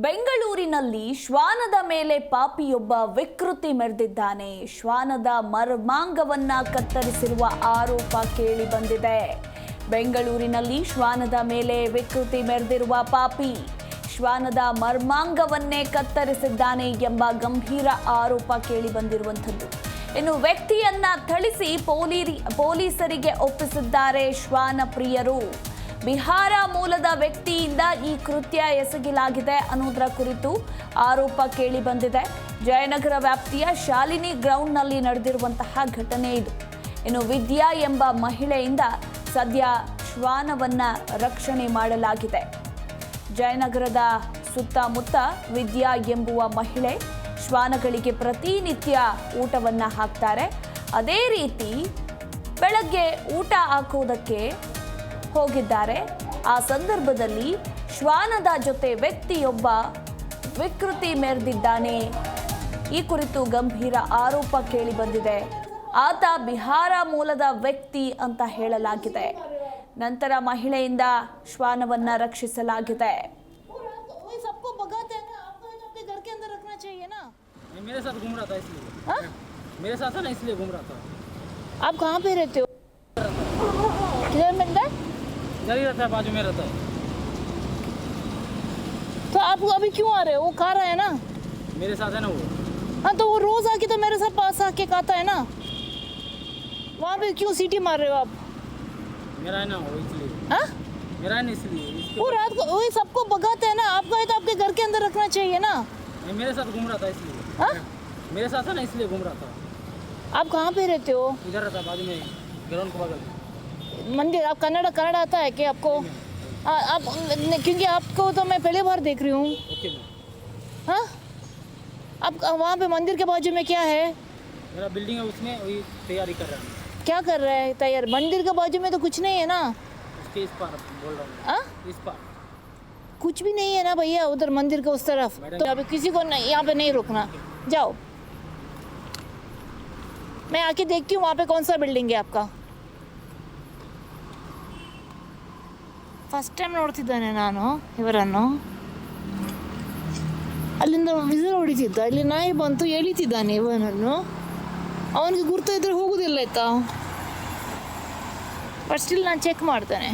ಬೆಂಗಳೂರಿನಲ್ಲಿ ಶ್ವಾನದ ಮೇಲೆ ಪಾಪಿಯೊಬ್ಬ ವಿಕೃತಿ ಮೆರೆದಿದ್ದಾನೆ. ಶ್ವಾನದ ಮರ್ಮಾಂಗವನ್ನ ಕತ್ತರಿಸಿರುವ ಆರೋಪ ಕೇಳಿ ಬಂದಿದೆ. ಬೆಂಗಳೂರಿನಲ್ಲಿ ಶ್ವಾನದ ಮೇಲೆ ವಿಕೃತಿ ಮೆರೆದಿರುವ ಪಾಪಿ ಶ್ವಾನದ ಮರ್ಮಾಂಗವನ್ನೇ ಕತ್ತರಿಸಿದ್ದಾನೆ ಎಂಬ ಗಂಭೀರ ಆರೋಪ ಕೇಳಿ ಬಂದಿರುವಂಥದ್ದು. ಇನ್ನು ವ್ಯಕ್ತಿಯನ್ನ ಥಳಿಸಿ ಪೊಲೀಸರಿಗೆ ಒಪ್ಪಿಸಿದ್ದಾರೆ ಶ್ವಾನ ಪ್ರಿಯರು. ಬಿಹಾರ ಮೂಲದ ವ್ಯಕ್ತಿಯಿಂದ ಈ ಕೃತ್ಯ ಎಸಗಲಾಗಿದೆ ಅನ್ನೋದರ ಕುರಿತು ಆರೋಪ ಕೇಳಿ ಬಂದಿದೆ. ಜಯನಗರ ವ್ಯಾಪ್ತಿಯ ಶಾಲಿನಿ ಗ್ರೌಂಡ್ನಲ್ಲಿ ನಡೆದಿರುವಂತಹ ಘಟನೆ ಇದು. ಇನ್ನು ವಿದ್ಯಾ ಎಂಬ ಮಹಿಳೆಯಿಂದ ಸದ್ಯ ಶ್ವಾನವನ್ನ ರಕ್ಷಣೆ ಮಾಡಲಾಗಿದೆ. ಜಯನಗರದ ಸುತ್ತಮುತ್ತ ವಿದ್ಯಾ ಎಂಬುವ ಮಹಿಳೆ ಶ್ವಾನಗಳಿಗೆ ಪ್ರತಿನಿತ್ಯ ಊಟವನ್ನ ಹಾಕ್ತಾರೆ. ಅದೇ ರೀತಿ ಬೆಳಗ್ಗೆ ಊಟ ಹಾಕೋದಕ್ಕೆ ಹೋಗಿದ್ದಾರೆ. ಆ ಸಂದರ್ಭದಲ್ಲಿ ಶ್ವಾನದ ಜೊತೆ ವ್ಯಕ್ತಿಯೊಬ್ಬ ವಿಕೃತಿ ಮೆರೆದಿದ್ದಾನೆ. ಈ ಕುರಿತು ಗಂಭೀರ ಆರೋಪ ಕೇಳಿ ಬಂದಿದೆ. ಆತ ಬಿಹಾರ ಮೂಲದ ವ್ಯಕ್ತಿ ಅಂತ ಹೇಳಲಾಗಿದೆ. ನಂತರ ಮಹಿಳೆಯಿಂದ ಶ್ವಾನವನ್ನ ರಕ್ಷಿಸಲಾಗಿದೆ. मेरे साथ घूम रहा था इसलिए। हाँ? मेरे साथ था ना इसलिए घूम रहा था। आप कहाँ पे रहते हो? किधर मिलता है? इधर ही रहता है, बाजू में रहता है। तो आप अभी क्यों आ रहे हो? वो खा रहा है ना? मेरे साथ है ना वो। हाँ तो वो रोज आके तो मेरे साथ पास आके खाता है ना। वहाँ पे क्यों सीटी मार रहे हो आप? मेरा है ना वो इसलिए। हाँ? मेरा है ना इसलिए। वो रात को वही सबको भगाते हैं ना। आपका है तो आपके घर के अंदर रखना चाहिए ना। मेरे साथ घूम रहा था इसलिए। हाँ? मेरे साथ है ना इसलिए घूम रहा था। आप कहाँ पे रहते हो? इधर रहता है, बाजू में ग्राउंड के बगल। मंदिर। आप कन्नड़ आता है क्या आपको? आप क्योंकि आपको तो मैं पहली बार देख रही हूँ। ओके। हाँ? आप वहाँ पे मंदिर के बाजू में क्या है? मेरा बिल्डिंग है, उसमें वही तैयारी कर रहा है। क्या कर रहा है तैयार? मंदिर के बाजू में तो कुछ नहीं है ना। उसके इस पार बोल रहा हूँ। हाँ? इस पार कुछ भी नहीं है ना भैया, उधर मंदिर के उस तरफ। तो अभी किसी को नहीं, यहाँ पे नहीं रुकना। जाओ, मैं आके देखती हूँ वहाँ पे कौन सा बिल्डिंग है आपका। ಫಸ್ಟ್ ಟೈಮ್ ನೋಡ್ತಿದ್ದಾನೆ ನಾನು ಇವರನ್ನು. ಅಲ್ಲಿಂದ ವಿಸಿಲ್ ಹೊಡಿತಿದ್ದ, ಇಲ್ಲಿ ನಾಯಿ ಬಂತು ಎಳಿತಿದ್ದಾನೆ ಇವನನ್ನು. ಅವನಿಗೆ ಗುರ್ತ ಇದ್ರೆ ಹೋಗುದಿಲ್ಲ ಆಯ್ತಾ. ಬಟ್ ಸ್ಟಿಲ್ ನಾನು ಚೆಕ್ ಮಾಡ್ತೇನೆ.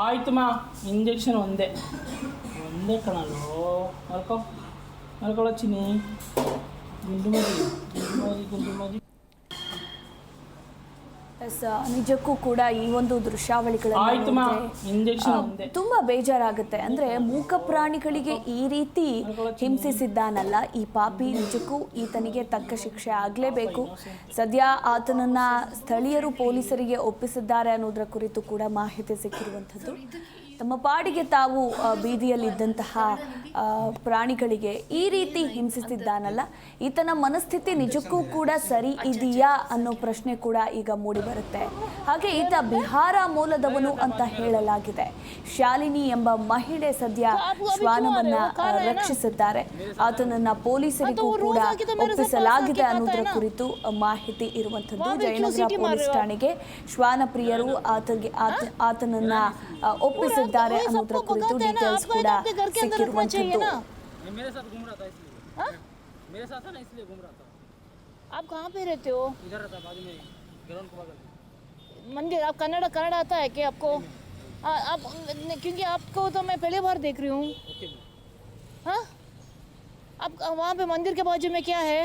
ಆಯ್ತು ಮಾ, ಇಂಜೆಕ್ಷನ್ ಒಂದೇ ಕಣಲು ಮಲ್ಕೊಳ್ಳೋ ಚಿನ್ನಿ. ಗುಂಡು ಮರಿ. ನಿಜಕ್ಕೂ ಕೂಡ ಈ ಒಂದು ದೃಶ್ಯಾವಳಿಗಳನ್ನು ತುಂಬಾ ಬೇಜಾರಾಗುತ್ತೆ. ಅಂದ್ರೆ ಮೂಕ ಪ್ರಾಣಿಗಳಿಗೆ ಈ ರೀತಿ ಹಿಂಸಿಸಿದ್ದಾನಲ್ಲ ಈ ಪಾಪಿ, ನಿಜಕ್ಕೂ ಈತನಿಗೆ ತಕ್ಕ ಶಿಕ್ಷೆ ಆಗ್ಲೇಬೇಕು. ಸದ್ಯ ಆತನನ್ನ ಸ್ಥಳೀಯರು ಪೊಲೀಸರಿಗೆ ಒಪ್ಪಿಸಿದ್ದಾರೆ ಅನ್ನೋದರ ಕುರಿತು ಕೂಡ ಮಾಹಿತಿ ಸಿಕ್ಕಿರುವಂಥದ್ದು. ತಮ್ಮ ಪಾಡಿಗೆ ತಾವು ಬೀದಿಯಲ್ಲಿದ್ದಂತಹ ಪ್ರಾಣಿಗಳಿಗೆ ಈ ರೀತಿ ಹಿಂಸಿಸಿದ್ದಾನಲ್ಲ, ಈತನ ಮನಸ್ಥಿತಿ ನಿಜಕ್ಕೂ ಕೂಡ ಸರಿ ಇದೆಯಾ ಅನ್ನೋ ಪ್ರಶ್ನೆ ಕೂಡ ಈಗ ಮೂಡಿ ಬರುತ್ತೆ. ಹಾಗೆ ಈತ ಬಿಹಾರ ಮೂಲದವನು ಅಂತ ಹೇಳಲಾಗಿದೆ. ಶಾಲಿನಿ ಎಂಬ ಮಹಿಳೆ ಸದ್ಯ ಶ್ವಾನವನ್ನ ರಕ್ಷಿಸಿದ್ದಾರೆ. ಆತನನ್ನ ಪೊಲೀಸರಿಗೂ ಕೂಡ ಒಪ್ಪಿಸಲಾಗಿದೆ ಅನ್ನೋದರ ಕುರಿತು ಮಾಹಿತಿ ಇರುವಂಥದ್ದು. ಜಯನಗರ ಪೊಲೀಸ್ ಠಾಣೆಗೆ ಶ್ವಾನ ಪ್ರಿಯರು ಆತನನ್ನ ಒಪ್ಪಿಸಿದ್ದಾರೆ ಅನ್ನೋದರ ಕುರಿತು ಡೀಟೇಲ್ಸ್ ಕೂಡ ಸಿಕ್ಕಿರುವಂಥದ್ದು. मेरे साथ घूम रहा था इसलिए। हाँ? मेरे साथ है ना इसलिए घूम रहा था। आप कहाँ पे रहते हो? इधर रहता है, बाजू में ग्राउंड के बगल। मंदिर। आप कन्नड़ आता है क्या आपको? आप क्योंकि आपको तो मैं पहली बार देख रही हूँ। ओके। हाँ? आप वहाँ पे मंदिर के बाजू में क्या है?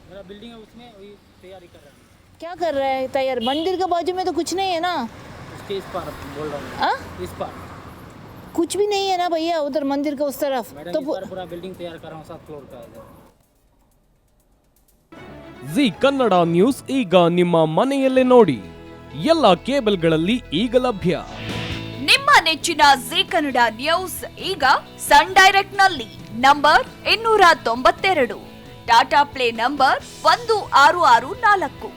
मेरा बिल्डिंग है, उसमें वही तैयारी कर रहा है। क्या कर रहा है तैयार? मंदिर के बाजू में तो कुछ नहीं है ना। उसके इस पार बोल रहा हूँ। हाँ? इस पार कुछ भी नहीं है ना भैया, उधर मंदिर के उस तरफ। तो पूरा बिल्डिंग तैयार कर रहा हूँ, 7 फ्लोर का है। ಜಿ ಕನ್ನಡ ನ್ಯೂಸ್ ಈಗ ನಿಮ್ಮ ಮನೆಯಲ್ಲೇ ನೋಡಿ. ಎಲ್ಲ ಕೇಬಲ್ಗಳಲ್ಲಿ ಈಗ ಲಭ್ಯ. ನಿಮ್ಮ ನೆಚ್ಚಿನ ಜಿ ಕನ್ನಡ ನ್ಯೂಸ್ ಈಗ ಸನ್ ಡೈರೆಕ್ಟ್ ನಲ್ಲಿ number 292, Tata play number 1664,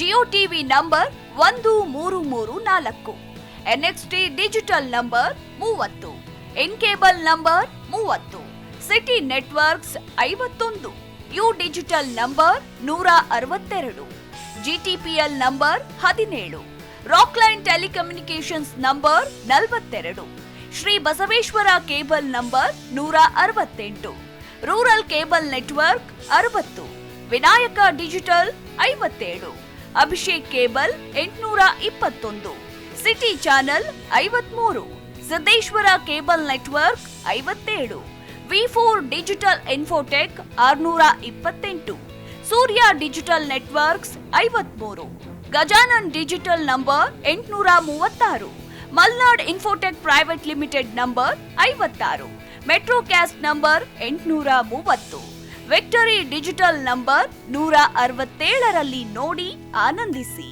Jio TV number 1334, NXT digital number 30, in cable number 30, city networks 51, U digital number 162, GTPL number 17, Rockline telecommunications number 42, Shri Basaveshwara cable number 168, rural cable network 60, Vinayaka digital 57, Abhishek cable 821, city channel 53, Siddeshwara cable network 57, V4 digital Infotech 628, Surya digital networks 53, Gajanan digital number 836, Malnad infotech private limited number 56, Metrocast number 830, victory digital number 167ರಲ್ಲಿ ನೋಡಿ ಆನಂದಿಸಿ.